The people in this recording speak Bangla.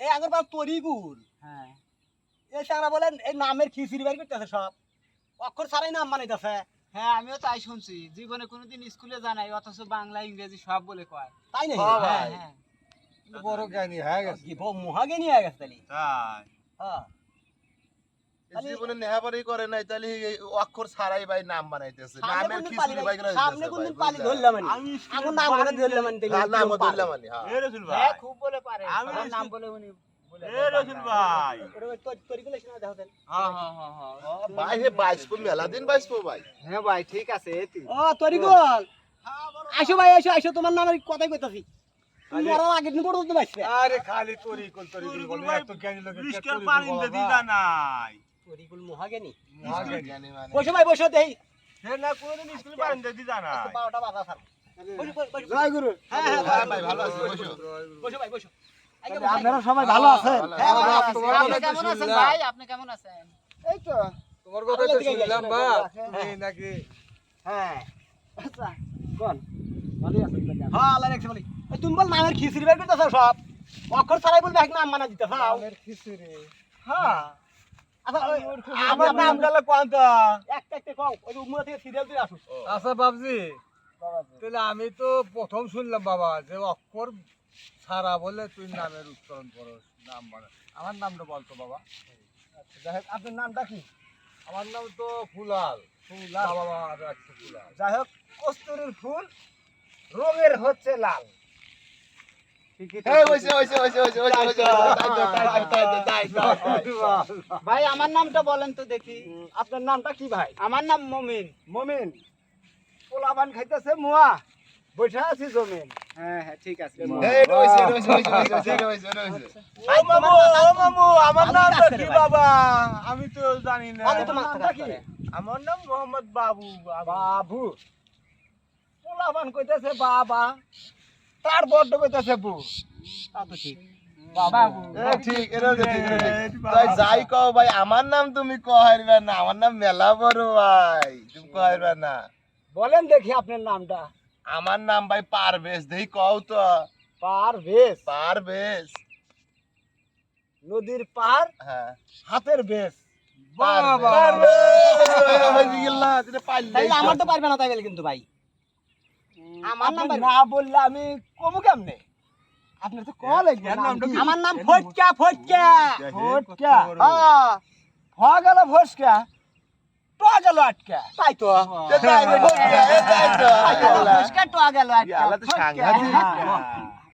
এই আগের বার তরিকুল হ্যাঁ এই সারা বলেন এই নামের খিচুড়ি বাড়ি করতেছে সব অক্ষর ছাড়াই নাম বানাইতেছে। হ্যাঁ আমিও তাই শুনছি, জীবনে কোনোদিন স্কুলে জানাই অথচ বাংলা ইংরেজি সব বলে কয়। তাই নাকি? হ্যাঁ হ্যাঁ ভাই। হ্যাঁ বড় জ্ঞানী হয়ে গেছে। কি মহাজ্ঞানী হয়ে গেছে তাহলে। তাই হ্যাঁ এই জীবনে নেহাবারি করে নাই তাহলে এই অক্ষর ছাড়াই ভাই নাম বানাইতেছে। নামের খিচুড়ি ভাই করে সামনে কোন দিন পালি ধরলাম আমি এখন নাম করে ধরলাম আমি তাহলে নাম ধরলাম আমি। হ্যাঁ এ রসুল ভাই হ্যাঁ খুব বলে পারে, আমি সবার নাম বলে উনি বলে এ রসুল ভাই তরিকুল এসে না দেখো তাহলে। হ্যাঁ হ্যাঁ হ্যাঁ হ্যাঁ ভাই হে বাইসপো মেলা দিন বাইসপো ভাই। হ্যাঁ ভাই ঠিক আছে এতি ও তরিকুল আইসো ভাই আইসো তোমার নামের কথাই কইতাছি। তুমি মরার আগের দিন পর্যন্ত বাইসবে। আরে খালি তরিকুল তরিকুল বলে ভাই এত জ্ঞানী লোক বৃষ্টির পানি দিদা নাই তরিকুল মহাজ্ঞানী। জ্ঞানী মানে বসো ভাই বসো দেই। হে না কোনদিন স্কুল পানি দিদা নাই 12টা বাজা স্যার। বসো বসো। জয় গুরু। হ্যাঁ হ্যাঁ হ্যাঁ ভাই ভালো আছি বসো। বসো ভাই বসো। আপনারা সবাই ভালো আছেন? হ্যাঁ ভালো আছি। আপনি কেমন আছেন ভাই? আপনি কেমন আছেন? এই তো তোমার কথা তো শুনলাম বা হ্যাঁ। তুমি নাকি হ্যাঁ আচ্ছা কোন ভালোই আছেন তো? হ্যাঁ আল্লাহ রাখছে বলি। তুমি বল নামের খিচুড়ি বের করতেছ সব অক্ষর ছাড়াই বলবে এক নাম বানা দিতে চাও। নামের খিচুড়ি। হ্যাঁ আচ্ছা আমার নাম গেল কোনটা একটা একটা কও ওই উমরা থেকে সিরিয়াল দিয়ে আসুস। আচ্ছা বাবজি তাহলে আমি তো প্রথম শুনলাম বাবা যে অক্ষর ছাড়া বলে তুই নামের উচ্চারণ করো নাম মানে আমার নামটা বলতো বাবা। যাই হোক আপনার নামটা কি? আমার নাম তো ফুলাল। ফুলাল। বাবা রাখছে ফুলাল। যাই হোক কস্তুরীর ফুল রঙের হচ্ছে লাল। এই হইছে হইছে হইছে হইছে হইছে তাই তো ভাই আমার নামটা বলেন তো দেখি। আপনার নামটা কি ভাই? আমার নাম মমিন। মমিন। পোলাপান খাইতেছে মুয়া বসে আছি জমিন। হ্যাঁ হ্যাঁ ঠিক আছে। এই রইছে রইছে রইছে রইছে রইছে ও মামু আমার নামটা কি বাবা আমি তো জানি না আমি তোমার নামটা কি? আমার নাম মোহাম্মদ বাবু বাবু। পোলাপান কইতেছে বাবা তার বড় কইতেছে বু। তা তো ঠিক। বাবু। ঠিক এটা ঠিক তাই যাই কও ভাই আমার নাম তুমি কইরবা না আমার নাম মেলা বড় ভাই তুমি কইরবা না বলেন দেখি আপনার নামটা। আমার নাম ভাই পারভেজ দেই কও তো পারভেজ। পারভেজ নদীর পার হ্যাঁ হাতের বেশ। বাবা হইছে গেল তুই পাইলে তাইলে আমার তো পারবে না তাই বলে কিন্তু ভাই। আমার নাম না বললে আমি কমু কেমনে? আপনার তো কল আমার নাম ফটকা ফটকা ফটকা। হ্যাঁ হ গেল ফসকা ট গেল আটকা তাই তো তাই রে বল তাই তো ফসকা ট গেল আটকা ইয়ালা তো সাংঘাতিক।